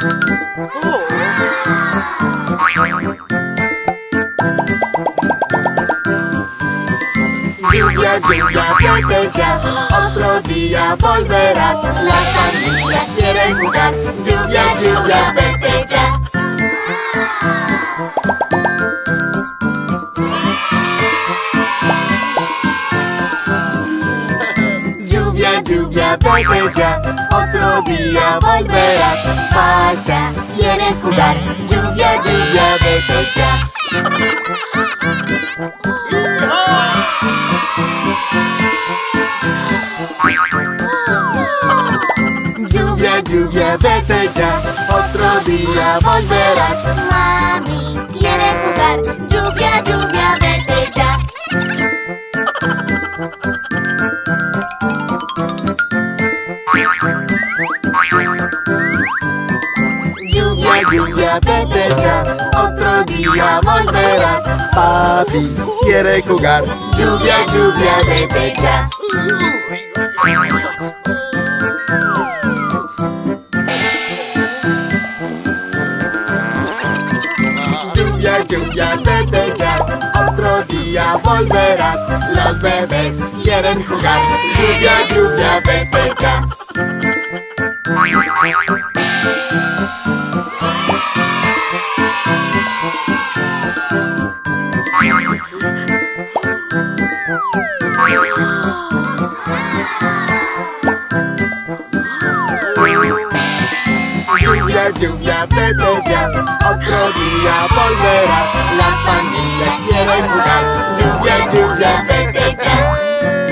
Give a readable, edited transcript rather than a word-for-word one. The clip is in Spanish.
Lluvia, lluvia, vete ya, otro día volverás. La familia quiere jugar. Lluvia, lluvia, vete ya. Lluvia, lluvia, vete ya, otro día volverás. Pasa, quiere jugar. Lluvia, lluvia, vete ya. Lluvia, lluvia, vete ya, otro día volverás. Mami quiere jugar. Lluvia, lluvia, vete ya. Lluvia, lluvia, vete ya, otro día volverás. Papi quiere jugar. Lluvia, lluvia, vete ya. Lluvia, lluvia, vete ya, otro día volverás. Los bebés quieren jugar. Lluvia, lluvia, vete ya. Lluvia, lluvia, vete ya, otro día volverás. La familia quiere jugar. Lluvia, lluvia, vete ya.